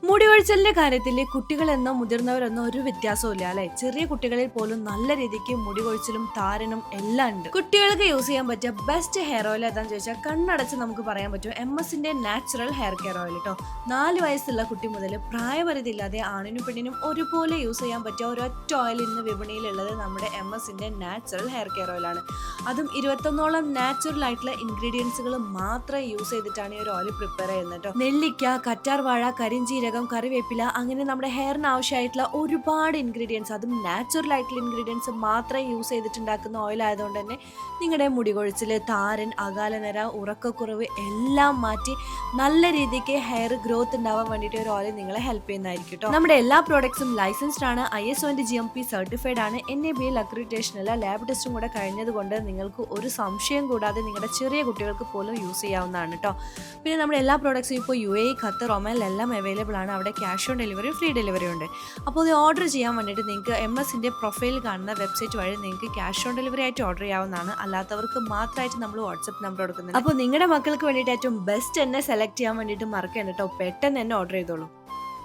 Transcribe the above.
മുടി കൊഴിച്ചലിന്റെ കാര്യത്തിൽ കുട്ടികളെന്നോ മുതിർന്നവരെന്നോ ഒരു വ്യത്യാസവും അല്ലെ. ചെറിയ കുട്ടികളിൽ പോലും നല്ല രീതിക്ക് മുടി കൊഴിച്ചിലും താരനും എല്ലാം ഉണ്ട്. കുട്ടികൾക്ക് യൂസ് ചെയ്യാൻ പറ്റിയ ബെസ്റ്റ് ഹെയർ ഓയിൽ ഏതാന്ന് ചോദിച്ചാൽ കണ്ണടച്ച് നമുക്ക് പറയാൻ പറ്റും MS-ന്റെ നാച്ചുറൽ ഹെയർ കെയർ ഓയിൽ കേട്ടോ. 4 വയസ്സുള്ള കുട്ടി മുതൽ പ്രായപരിധി ഇല്ലാതെ ആണിനും പെണ്ണിനും ഒരുപോലെ യൂസ് ചെയ്യാൻ പറ്റിയ ഒരൊറ്റ ഓയിൽ ഇന്ന് വിപണിയിലുള്ളത് നമ്മുടെ MS-ന്റെ നാച്ചുറൽ ഹെയർ കെയർ ഓയിലാണ്. അതും 21ഓളം നാച്ചുറൽ ആയിട്ടുള്ള ഇൻഗ്രീഡിയൻസുകൾ മാത്രം യൂസ് ചെയ്തിട്ടാണ് ഈ ഒരു ഓയിൽ പ്രിപ്പയർ ചെയ്യുന്നത് കേട്ടോ. നെല്ലിക്ക, കറ്റാർ വാഴ, കരിഞ്ചീരകം, കറിവേപ്പില, അങ്ങനെ നമ്മുടെ ഹെയറിന് ആവശ്യമായിട്ടുള്ള ഒരുപാട് ഇൻഗ്രീഡിയൻസ്, അതും നാച്ചുറൽ ആയിട്ടുള്ള ഇൻഗ്രീഡിയൻസ് മാത്രം യൂസ് ചെയ്തിട്ടുണ്ടാക്കുന്ന ഓയിൽ ആയതുകൊണ്ട് തന്നെ നിങ്ങളുടെ മുടി കൊഴിച്ചിൽ, താരൻ, അകാലനര, ഉറക്കക്കുറവ് എല്ലാം മാറ്റി നല്ല രീതിക്ക് ഹെയർ ഗ്രോത്ത് ഉണ്ടാവാൻ വേണ്ടിയിട്ട് ഒരു ഓയിൽ നിങ്ങളെ ഹെൽപ്പ് ചെയ്യുന്നതായിരിക്കും കേട്ടോ. നമ്മുടെ എല്ലാ പ്രോഡക്ട്സും ലൈസൻസ്ഡ് ആണ്, ISO and GMP സർട്ടിഫൈഡ് ആണ്, NABL അക്രിഡിറ്റേഷനുള്ള ലാബ് ടെസ്റ്റും കൂടെ കഴിഞ്ഞതുകൊണ്ട് നിങ്ങൾക്ക് ഒരു സംശയം കൂടാതെ നിങ്ങളുടെ ചെറിയ കുട്ടികൾക്ക് പോലും യൂസ് ചെയ്യാവുന്നതാണ് കേട്ടോ. പിന്നെ നമ്മുടെ എല്ലാ പ്രോഡക്ട്സും ഇപ്പോൾ UAE, ഖത്തർ, ഒമാനിൽ എല്ലാം അവൈലബിൾ ആണ്. അവിടെ cash on delivery, free delivery ഉണ്ട്. അപ്പോൾ ഇത് ഓർഡർ ചെയ്യാൻ വേണ്ടിയിട്ട് നിങ്ങൾക്ക് MS-ന്റെ പ്രൊഫൈൽ കാണുന്ന വെബ്സൈറ്റ് വഴി നിങ്ങൾക്ക് ക്യാഷ് ഓൺ ഡെലിവറി ആയിട്ട് ഓർഡർ ചെയ്യാവുന്നതാണ്. അല്ലാത്തവർക്ക് മാത്രമായിട്ട് നമ്മൾ വാട്സ്ആപ്പ് നമ്പർ കൊടുക്കുന്നുണ്ട്. അപ്പോൾ നിങ്ങളുടെ മക്കൾക്ക് വേണ്ടിയിട്ട് ഏറ്റവും ബെസ്റ്റ് എന്നെ സെലക്ട് ചെയ്യാൻ വേണ്ടിയിട്ട് മറക്കണ്ട കേട്ടോ. പെട്ടെന്ന് തന്നെ ഓർഡർ ചെയ്തോളൂ.